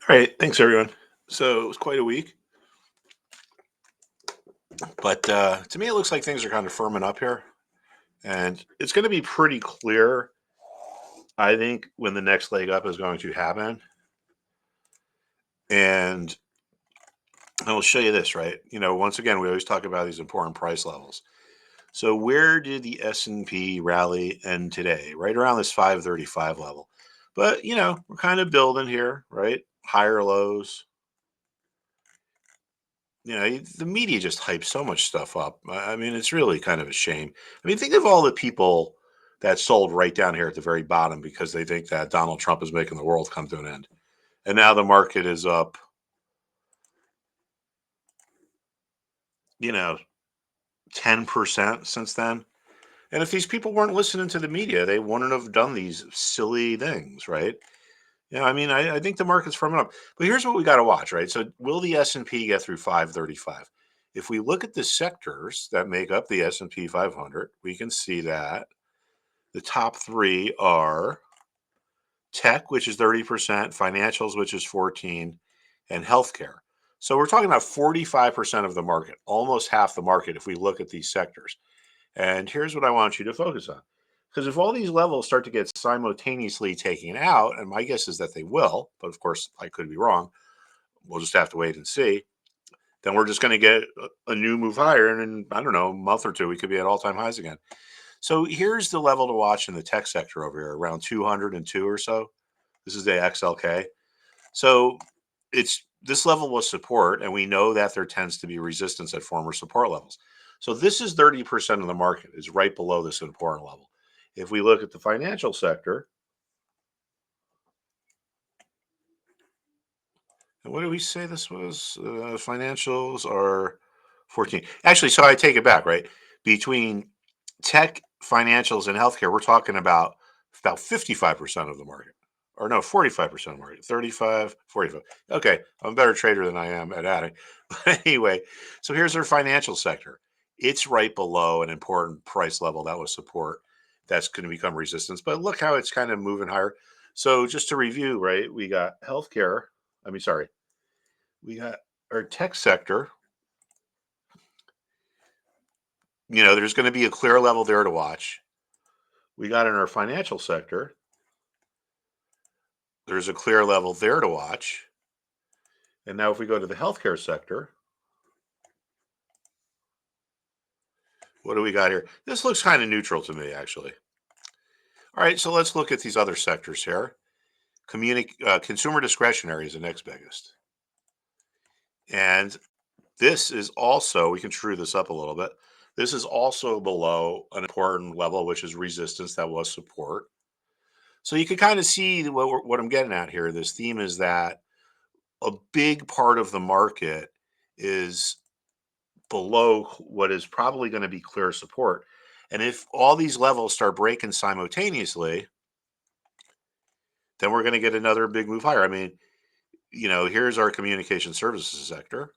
All right, thanks everyone. So it was quite a week, but to me it looks like things are kind of firming up here, and it's going to be pretty clear. I think when the next leg up is going to happen, and I will show you this. Right, once again, we always talk about these important price levels. So where did the S&P rally end today? Right around this 535 level, but we're kind of building here, right? Higher lows. The media just hypes so much stuff up. I mean, it's really kind of a shame. I mean, think of all the people that sold right down here at the very bottom because they think that Donald Trump is making the world come to an end. And now the market is up, you know, 10% since then. And if these people weren't listening to the media, they wouldn't have done these silly things, right? I mean, I think the market's firming up. But here's what we got to watch, right? So will the S&P get through 535? If we look at the sectors that make up the S&P 500, we can see that the top three are tech, which is 30%, financials, which is 14, and healthcare. So we're talking about 45% of the market, almost half the market if we look at these sectors. And here's what I want you to focus on. Because if all these levels start to get simultaneously taken out, and my guess is that they will, but of course I could be wrong, we'll just have to wait and see. Then we're just going to get a new move higher. And in, I don't know, a month or two, we could be at all time highs again. So here's the level to watch in the tech sector over here, around 202 or so. This is the XLK. So it's this level was support, and we know that there tends to be resistance at former support levels. So this is 30% of the market is right below this important level. If we look at the financial sector, and what did we say this was? Financials are 14. Actually, so I take it back, right? Between tech, financials, and healthcare, we're talking about 55% of the market. Or no, 45% of the market. 35, 45. Okay, I'm a better trader than I am at adding. But anyway, so here's our financial sector. It's right below an important price level that was support that's going to become resistance. But look how it's kind of moving higher. So just to review, right? We got healthcare. I mean, sorry, we got our tech sector. There's going to be a clear level there to watch. We got in our financial sector, there's a clear level there to watch. And now if we go to the healthcare sector, what do we got here? This looks kind of neutral to me, actually. All right, so let's look at these other sectors here. Consumer discretionary is the next biggest. And this is also, we can true this up a little bit. This is also below an important level, which is resistance that was support. So you can kind of see what I'm getting at here. This theme is that a big part of the market is below what is probably going to be clear support. And if all these levels start breaking simultaneously, then we're going to get another big move higher. I mean, here's our communication services sector.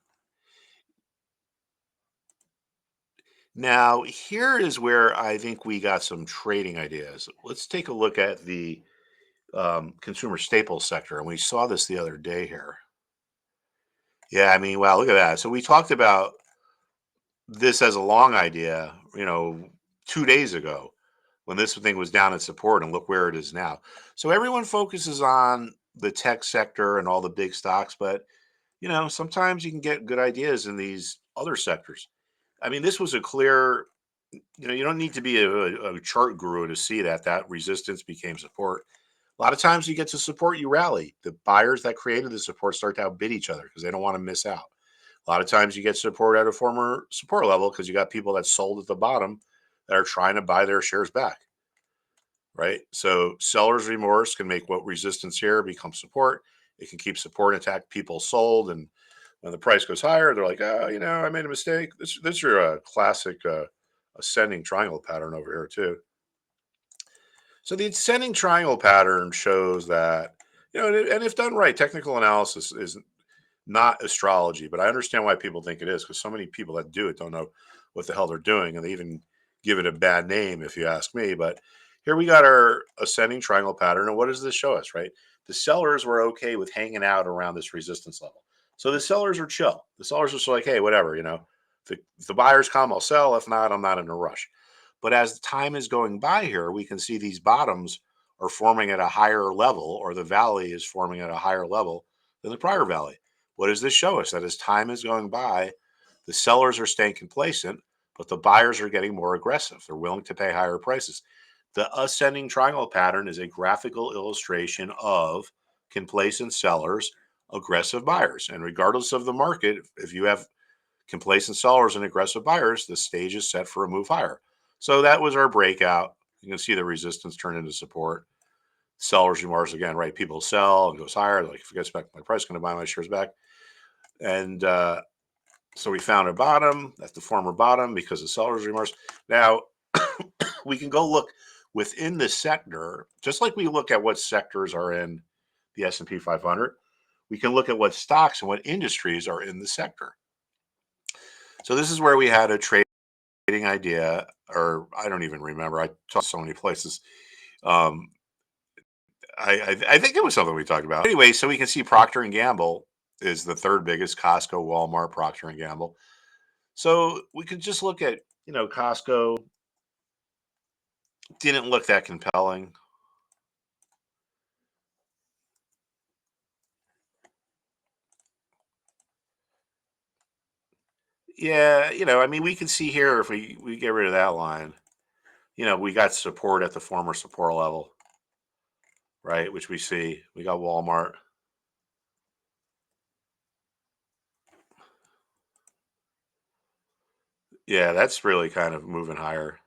Now, here is where I think we got some trading ideas. Let's take a look at the consumer staples sector. And we saw this the other day here. Yeah, I mean, wow, look at that. So we talked about this as a long idea, 2 days ago when this thing was down in support, and look where it is now. So everyone focuses on the tech sector and all the big stocks, but sometimes you can get good ideas in these other sectors. I mean, this was a clear, you don't need to be a chart guru to see that resistance became support. A lot of times you get to support, you rally. The buyers that created the support start to outbid each other because they don't want to miss out. A lot of times you get support at a former support level because you got people that sold at the bottom that are trying to buy their shares back, right? So seller's remorse can make what resistance here become support. It can keep support intact. People sold, and when the price goes higher, they're like, oh, I made a mistake. This is your classic ascending triangle pattern over here too. So the ascending triangle pattern shows that, and if done right, technical analysis is not astrology, but I understand why people think it is because so many people that do it don't know what the hell they're doing, and they even give it a bad name, if you ask me. But Here we got our ascending triangle pattern. And what does this show us, right? The sellers were okay with hanging out around this resistance level. So the sellers are chill. The sellers are just like, hey, whatever, if the buyers come, I'll sell. If not, I'm not in a rush. But as time is going by here, we can see these bottoms are forming at a higher level, or the valley is forming at a higher level than the prior valley. What does this show us? That as time is going by, the sellers are staying complacent, but the buyers are getting more aggressive. They're willing to pay higher prices. The ascending triangle pattern is a graphical illustration of complacent sellers, aggressive buyers. And regardless of the market, if you have complacent sellers and aggressive buyers, the stage is set for a move higher. So that was our breakout. You can see the resistance turn into support. Sellers remorse again, right? People sell and goes higher. Like, if it gets back to my price, going to buy my shares back. And so we found a bottom. That's the former bottom because of seller's remorse. Now we can go look within the sector, just like we look at what sectors are in the S&P 500. We can look at what stocks and what industries are in the sector. So this is where we had a trading idea, or I don't even remember. I talked so many places. Um, I think it was something we talked about. Anyway, so we can see Procter and Gamble is the third biggest. Costco, Walmart, Procter and Gamble. So we could just look at, Costco didn't look that compelling. Yeah, I mean, we can see here if we get rid of that line, we got support at the former support level, right? Which we see. We got Walmart. Yeah, that's really kind of moving higher.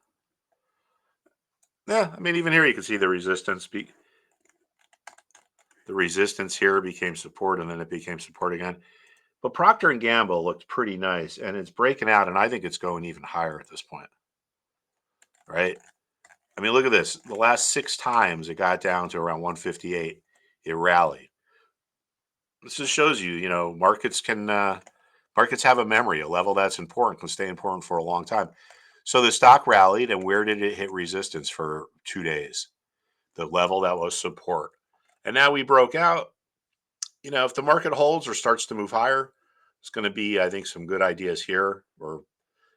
Yeah, I mean, even here you can see the resistance. The resistance here became support, and then it became support again. But Procter and Gamble looked pretty nice, and it's breaking out, and I think it's going even higher at this point, right? I mean, look at this. The last six times it got down to around 158, it rallied. This just shows you, markets have a memory. A level that's important can stay important for a long time. So the stock rallied, and where did it hit resistance for 2 days? The level that was support. And now we broke out. If the market holds or starts to move higher, it's going to be, I think, some good ideas here. Or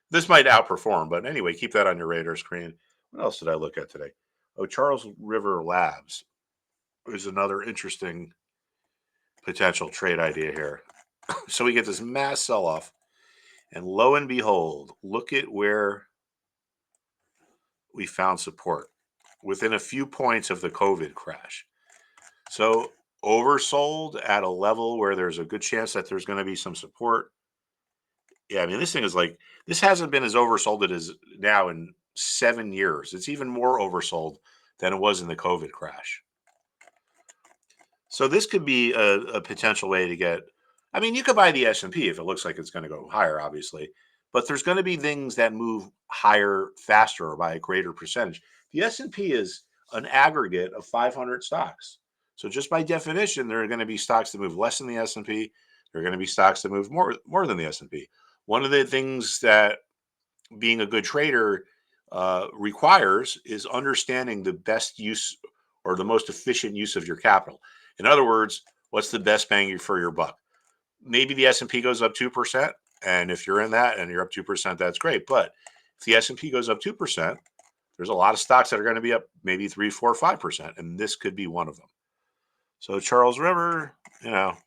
this might outperform. But anyway, keep that on your radar screen. What else did I look at today? Oh, Charles River Labs is another interesting potential trade idea here. So we get this mass sell off, and lo and behold, look at where we found support within a few points of the COVID crash. So oversold at a level where there's a good chance that there's going to be some support. Yeah, I mean, this thing is like, this hasn't been as oversold it is now in 7 years. It's even more oversold than it was in the COVID crash. So this could be a potential way to get. I mean, you could buy the S&P if it looks like it's going to go higher, obviously, but there's going to be things that move higher faster or by a greater percentage. The S&P is an aggregate of 500 stocks. So just by definition, there are going to be stocks that move less than the S&P. There are going to be stocks that move more than the S&P. One of the things that being a good trader requires is understanding the best use or the most efficient use of your capital. In other words, what's the best bang for your buck? Maybe the S&P goes up 2%, and if you're in that and you're up 2%, that's great. But if the S&P goes up 2%, there's a lot of stocks that are going to be up maybe 3, 4, 5%, and this could be one of them. So Charles River,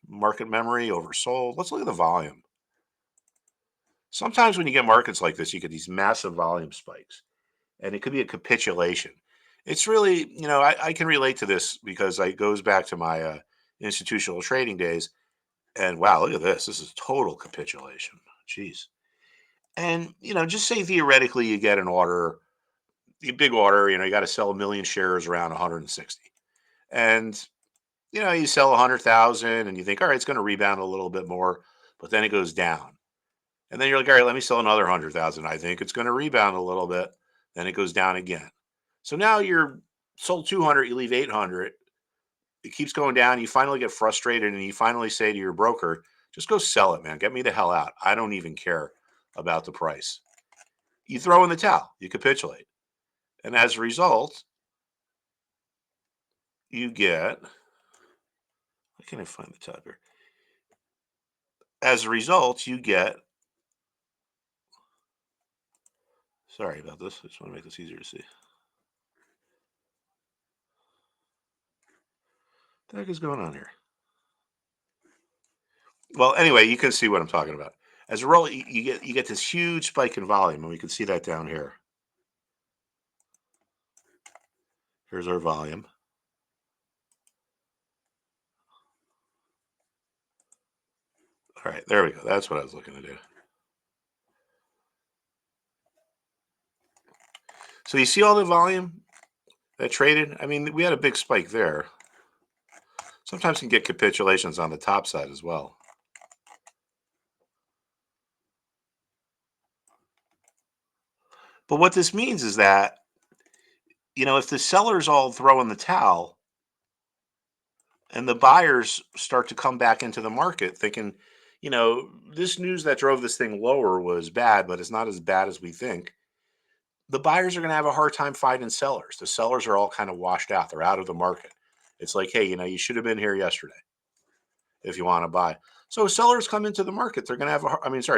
market memory oversold. Let's look at the volume. Sometimes when you get markets like this, you get these massive volume spikes, and it could be a capitulation. It's really, I can relate to this because it goes back to my institutional trading days. And wow, look at this. This is total capitulation. Jeez. And, just say theoretically you get an order, a big order, you got to sell 1 million shares around 160. And, you sell 100,000 and you think, all right, it's going to rebound a little bit more, but then it goes down. And then you're like, all right, let me sell another 100,000. I think it's going to rebound a little bit. Then it goes down again. So now you're sold 200, you leave 800. It keeps going down. You finally get frustrated and you finally say to your broker, just go sell it, man. Get me the hell out. I don't even care about the price. You throw in the towel, you capitulate. And as a result, you get, why can't I find the tab here? As a result, you get, sorry about this. I just want to make this easier to see. What the heck is going on here? Well, anyway, you can see what I'm talking about. As a result, you get this huge spike in volume, and we can see that down here. Here's our volume. All right, there we go. That's what I was looking to do. So you see all the volume that traded? I mean, we had a big spike there. Sometimes you can get capitulations on the top side as well. But what this means is that, if the sellers all throw in the towel and the buyers start to come back into the market thinking, this news that drove this thing lower was bad, but it's not as bad as we think. The buyers are going to have a hard time finding sellers. The sellers are all kind of washed out. They're out of the market. It's like, hey, you should have been here yesterday if you want to buy. So if sellers come into the market, they're going to have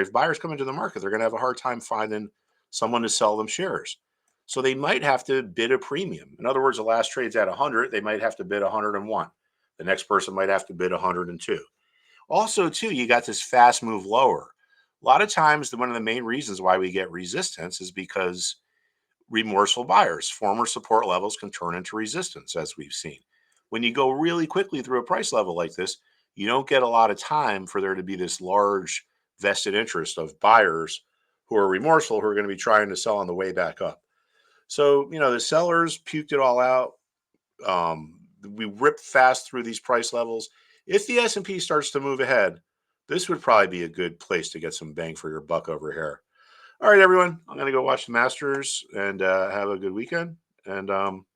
if buyers come into the market, they're going to have a hard time finding someone to sell them shares. So they might have to bid a premium. In other words, the last trade's at 100, they might have to bid 101. The next person might have to bid 102. Also, too, you got this fast move lower. A lot of times, one of the main reasons why we get resistance is because remorseful buyers, former support levels can turn into resistance, as we've seen. When you go really quickly through a price level like this, you don't get a lot of time for there to be this large vested interest of buyers who are remorseful, who are going to be trying to sell on the way back up. So, the sellers puked it all out. We ripped fast through these price levels. If the S&P starts to move ahead, this would probably be a good place to get some bang for your buck over here. All right, everyone. I'm going to go watch the Masters and have a good weekend. And I'll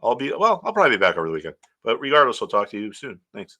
probably be back over the weekend. But regardless, I'll talk to you soon. Thanks.